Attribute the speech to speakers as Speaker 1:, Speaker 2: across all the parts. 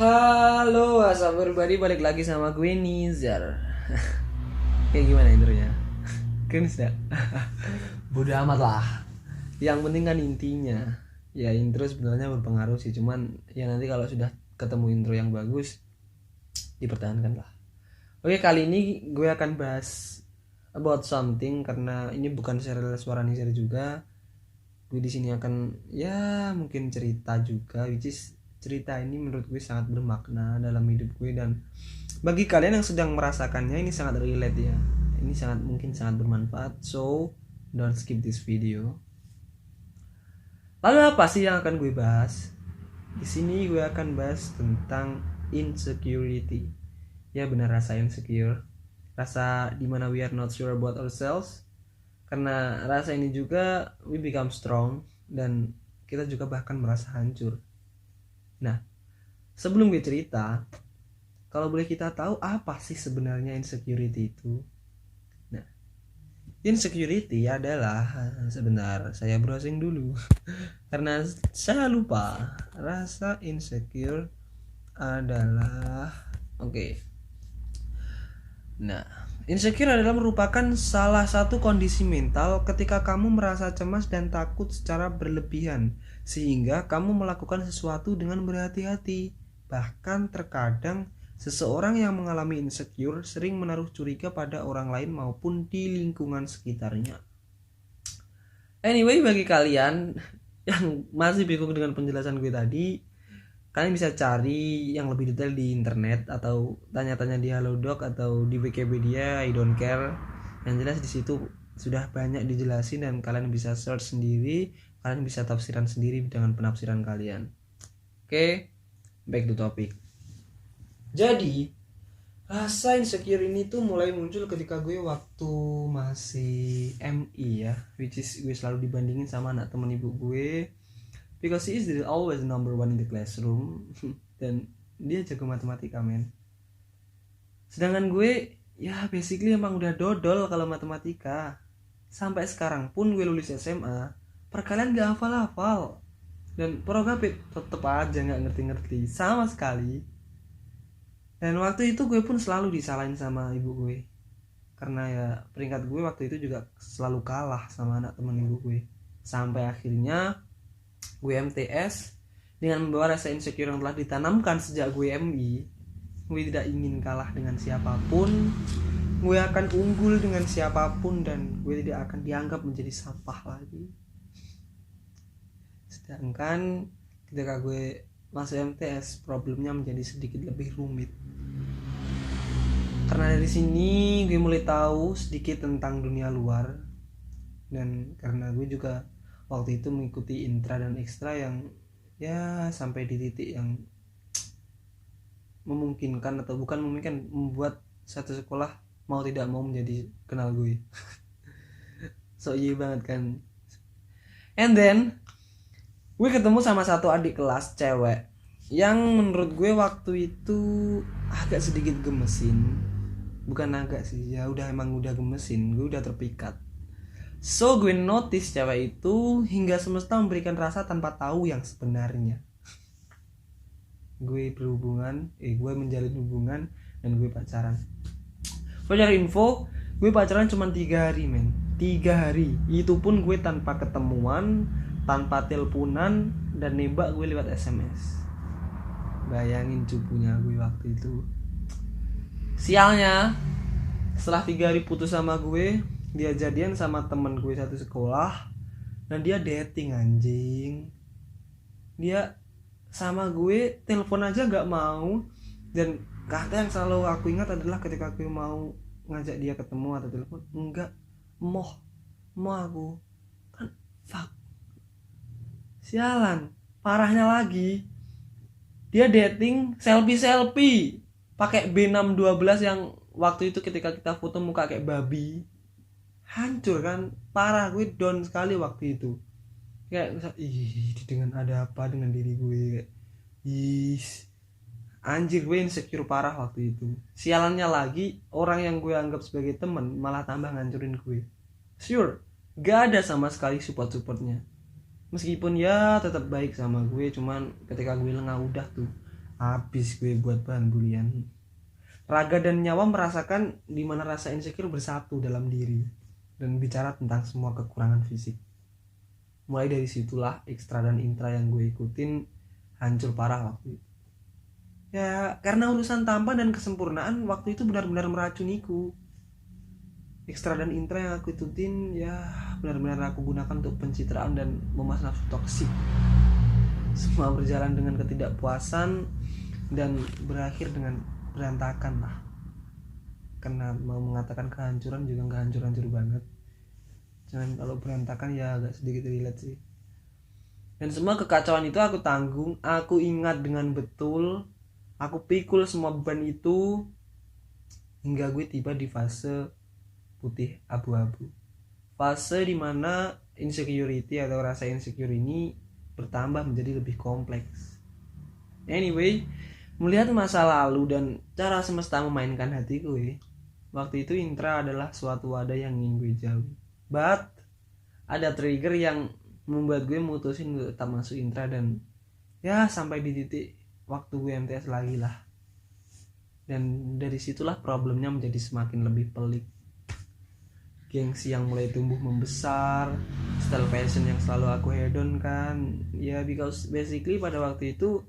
Speaker 1: Halo, sahabat pribadi, balik lagi sama gue Nizar. Kayak gimana intronya? Keren sih. Bodoh amat lah. Yang penting kan intinya. Ya intro sebenarnya berpengaruh sih, cuman ya nanti kalau sudah ketemu intro yang bagus, dipertahankan lah. Oke, kali ini gue akan bahas about something karena ini bukan serial suara Nizar juga. Gue di sini akan ya mungkin cerita juga, which is cerita ini menurut gue sangat bermakna dalam hidup gue, dan bagi kalian yang sedang merasakannya ini sangat relate ya. Ini mungkin sangat bermanfaat. So don't skip this video. Lalu apa sih yang akan gue bahas? Di sini gue akan bahas tentang insecurity. Ya benar, rasa insecure. Rasa dimana we are not sure about ourselves. Karena rasa ini juga we become strong, dan kita juga bahkan merasa hancur. Nah, sebelum gue cerita, kalau boleh kita tahu apa sih sebenarnya insecurity itu? Nah, insecurity adalah, sebentar saya browsing dulu karena saya lupa. Rasa insecure adalah Nah, insecure adalah merupakan salah satu kondisi mental ketika kamu merasa cemas dan takut secara berlebihan, sehingga kamu melakukan sesuatu dengan berhati-hati. Bahkan terkadang seseorang yang mengalami insecure sering menaruh curiga pada orang lain maupun di lingkungan sekitarnya. Anyway, bagi kalian yang masih bingung dengan penjelasan gue tadi, kalian bisa cari yang lebih detail di internet atau tanya-tanya di Halodoc atau di Wikipedia. I don't care. Yang jelas di situ sudah banyak dijelasin dan kalian bisa search sendiri, kalian bisa tafsiran sendiri dengan penafsiran kalian. Oke, back to topic. Jadi, rasa insecure ini tuh mulai muncul ketika gue waktu masih MI ya, which is gue selalu dibandingin sama anak temen ibu gue. Because he is always number one in the classroom dan dia jago matematika, men. Sedangkan gue ya basically emang udah dodol kalau matematika. Sampai sekarang pun gue lulus SMA, perkalian gak hafal-hafal. Dan progapit tetep aja gak ngerti-ngerti sama sekali. Dan waktu itu gue pun selalu disalahin sama ibu gue, karena ya peringkat gue waktu itu juga selalu kalah sama anak teman ibu gue. Sampai akhirnya gue MTS dengan membawa rasa insecure yang telah ditanamkan sejak gue MI. Gue tidak ingin kalah dengan siapapun, gue akan unggul dengan siapapun, dan gue tidak akan dianggap menjadi sampah lagi. Sedangkan ketika gue masuk MTS, problemnya menjadi sedikit lebih rumit. Karena dari sini gue mulai tahu sedikit tentang dunia luar, dan karena gue juga waktu itu mengikuti intra dan ekstra yang ya sampai di titik yang memungkinkan atau bukan memungkinkan, membuat satu sekolah mau tidak mau menjadi kenal gue. So iya banget kan. And then gue ketemu sama satu adik kelas cewek yang menurut gue waktu itu agak sedikit gemesin. Bukan agak sih, ya emang udah gemesin, gue udah terpikat. So gue notice cewek itu hingga semesta memberikan rasa tanpa tahu yang sebenarnya. Gue menjalin hubungan dan gue pacaran. Gue cari info, gue pacaran cuma 3 hari, men. 3 hari. Itu pun gue tanpa ketemuan, tanpa teleponan, dan nembak gue lewat SMS. Bayangin cupunya gue waktu itu. Sialnya, setelah 3 hari putus sama gue, dia jadian sama temen gue satu sekolah, dan dia dating, anjing. Dia sama gue telepon aja gak mau, dan kata yang selalu aku ingat adalah ketika gue mau ngajak dia ketemu atau telepon, enggak, moh aku kan, fuck. Sialan, parahnya lagi, dia dating selfie pakai B612 yang waktu itu ketika kita foto muka kayak babi. Hancur kan, parah. Gue down sekali waktu itu. Kayak dengan ada apa dengan diri gue, kayak anjir, gue insecure parah waktu itu. Sialannya lagi, orang yang gue anggap sebagai teman malah tambah ngancurin gue. Sure, gak ada sama sekali supportnya. Meskipun ya tetap baik sama gue, cuman ketika gue lengah udah tuh habis gue buat bahan bulian. Raga dan nyawa merasakan di mana rasa insecure bersatu dalam diri dan bicara tentang semua kekurangan fisik. Mulai dari situlah ekstra dan intra yang gue ikutin hancur parah waktu itu. Ya karena urusan tampan dan kesempurnaan waktu itu benar-benar meracuniku. Ekstra dan intra yang aku ikutin ya benar-benar aku gunakan untuk pencitraan dan memas nafsu toksik. Semua berjalan dengan ketidakpuasan dan berakhir dengan berantakan lah. Karena mau mengatakan kehancuran juga nggak hancur-hancur banget. Cuman kalau berantakan ya agak sedikit relate sih. Dan semua kekacauan itu aku tanggung, aku ingat dengan betul, aku pikul semua beban itu hingga gue tiba di fase putih abu-abu. Fase dimana insecurity atau rasa insecure ini bertambah menjadi lebih kompleks. Anyway, melihat masa lalu dan cara semesta memainkan hatiku, waktu itu intra adalah suatu wadah yang ingin gue jauhi. But ada trigger yang membuat gue mutusin untuk tetap masuk intra dan ya sampai di titik waktu gue MTS lagi lah. Dan dari situlah problemnya menjadi semakin lebih pelik. Gengsi yang mulai tumbuh membesar, style fashion yang selalu aku hedon kan. Ya because basically pada waktu itu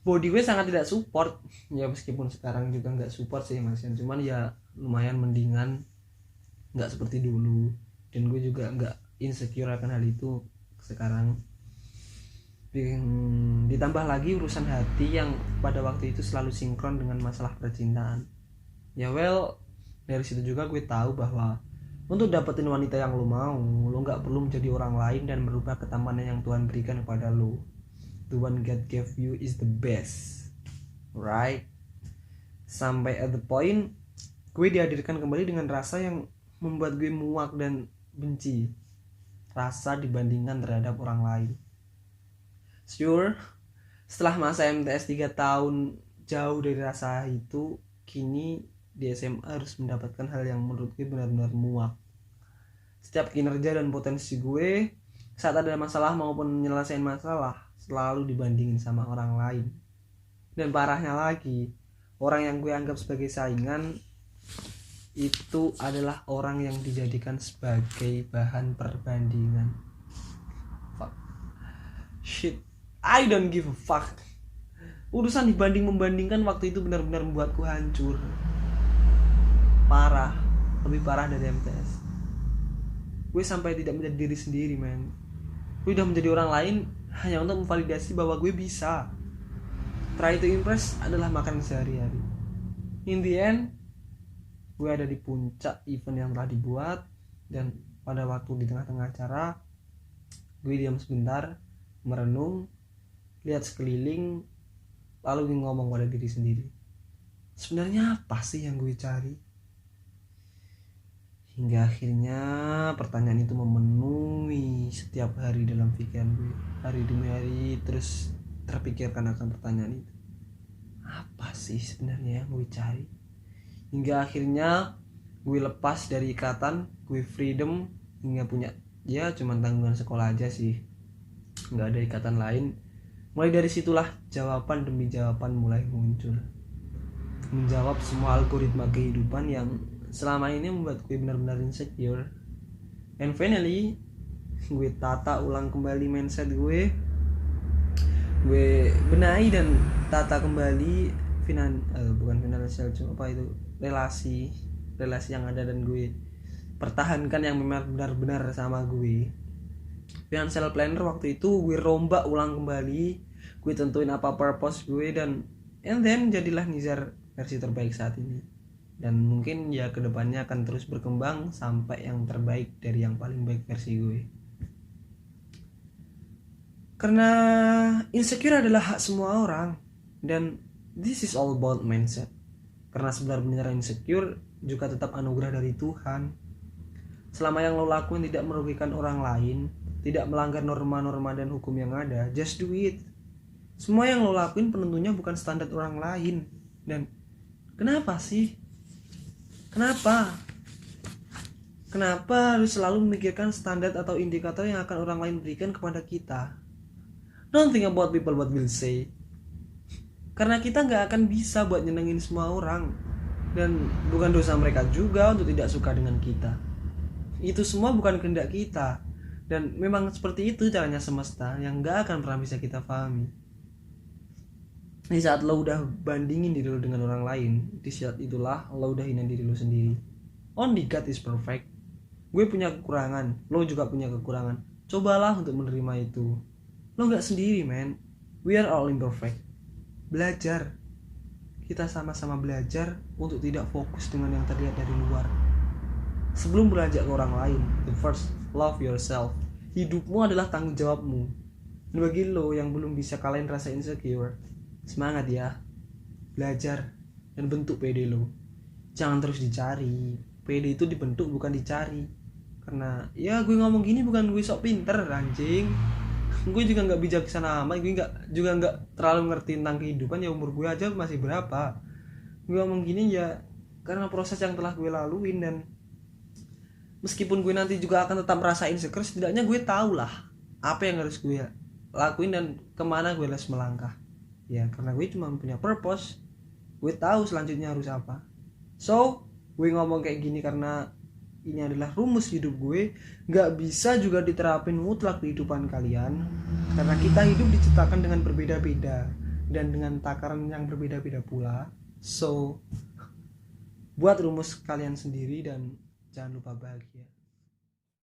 Speaker 1: body gue sangat tidak support. Ya meskipun sekarang juga gak support sih Mas, cuman ya lumayan mendingan, gak seperti dulu. Dan gue juga gak insecure akan hal itu sekarang. Ditambah lagi urusan hati yang pada waktu itu selalu sinkron dengan masalah percintaan. Ya well, dari situ juga gue tahu bahwa untuk dapetin wanita yang lo mau, lo gak perlu menjadi orang lain dan merubah ketampanan yang Tuhan berikan kepada lo. The one God gave you is the best, right? Sampai at the point gue dihadirkan kembali dengan rasa yang membuat gue muak dan benci. Rasa dibandingkan terhadap orang lain. Sure, setelah masa MTS 3 tahun jauh dari rasa itu, kini di SMA harus mendapatkan hal yang menurut gue benar-benar muak. Setiap kinerja dan potensi gue saat ada masalah maupun menyelesaikan masalah selalu dibandingin sama orang lain. Dan parahnya lagi, orang yang gue anggap sebagai saingan itu adalah orang yang dijadikan sebagai bahan perbandingan. Fuck. Shit, I don't give a fuck. Urusan dibanding-membandingkan waktu itu benar-benar membuatku hancur. Parah, lebih parah dari MTS. Gue sampai tidak menjadi diri sendiri, man. Gue udah menjadi orang lain hanya untuk memvalidasi bahwa gue bisa. Try to impress adalah makan sehari-hari. In the end, gue ada di puncak event yang telah dibuat. Dan pada waktu di tengah-tengah acara, gue diam sebentar, merenung, lihat sekeliling, lalu gue ngomong pada diri sendiri, sebenarnya apa sih yang gue cari? Hingga akhirnya pertanyaan itu memenuhi setiap hari dalam pikiran gue. Hari demi hari terus terpikirkan akan pertanyaan itu. Apa sih sebenarnya yang gue cari? Hingga akhirnya gue lepas dari ikatan, gue freedom, hingga punya ya cuman tanggungan sekolah aja sih, nggak ada ikatan lain. Mulai dari situlah jawaban demi jawaban mulai muncul, menjawab semua algoritma kehidupan yang selama ini membuat gue benar-benar insecure. And finally gue tata ulang kembali mindset gue benahi dan tata kembali bukan finansial, cuma apa itu, relasi yang ada, dan gue pertahankan yang memang benar-benar sama gue. Financial planner waktu itu gue rombak ulang kembali, gue tentuin apa purpose gue, dan and then jadilah Nizar versi terbaik saat ini. Dan mungkin ya kedepannya akan terus berkembang sampai yang terbaik dari yang paling baik versi gue. Karena insecure adalah hak semua orang, dan this is all about mindset. Karena sebenarnya insecure juga tetap anugerah dari Tuhan. Selama yang lo lakuin tidak merugikan orang lain, tidak melanggar norma-norma dan hukum yang ada, just do it. Semua yang lo lakuin penentunya bukan standar orang lain. Dan kenapa sih? Kenapa harus selalu memikirkan standar atau indikator yang akan orang lain berikan kepada kita? Don't think about people what will say. Karena kita nggak akan bisa buat nyenengin semua orang. Dan bukan dosa mereka juga untuk tidak suka dengan kita. Itu semua bukan kehendak kita. Dan memang seperti itu caranya semesta yang nggak akan pernah bisa kita pahami. Di saat lo udah bandingin diri lo dengan orang lain, di saat itulah lo udah hina diri lo sendiri. Only God is perfect. Gue punya kekurangan, lo juga punya kekurangan. Cobalah untuk menerima itu. Lo gak sendiri, man. We are all imperfect. Belajar. Kita sama-sama belajar untuk tidak fokus dengan yang terlihat dari luar. Sebelum beranjak ke orang lain, the first, love yourself. Hidupmu adalah tanggung jawabmu. Dan bagi lo yang belum bisa kalahin rasa insecure, semangat ya. Belajar dan bentuk PD lo. Jangan terus dicari. PD itu dibentuk bukan dicari. Karena ya gue ngomong gini bukan gue sok pinter anjing. Gue juga nggak bijaksana amat, gue juga nggak terlalu ngerti tentang kehidupan, ya umur gue aja masih berapa. Gue ngomong gini ya karena proses yang telah gue laluin, dan meskipun gue nanti juga akan tetap merasa insecure, setidaknya gue tahu lah apa yang harus gue lakuin dan kemana gue harus melangkah. Ya karena gue cuma punya purpose, gue tahu selanjutnya harus apa. So gue ngomong kayak gini karena ini adalah rumus hidup gue, gak bisa juga diterapin mutlak di kehidupan kalian. Karena kita hidup diciptakan dengan berbeda-beda dan dengan takaran yang berbeda-beda pula. So, buat rumus kalian sendiri dan jangan lupa bahagia.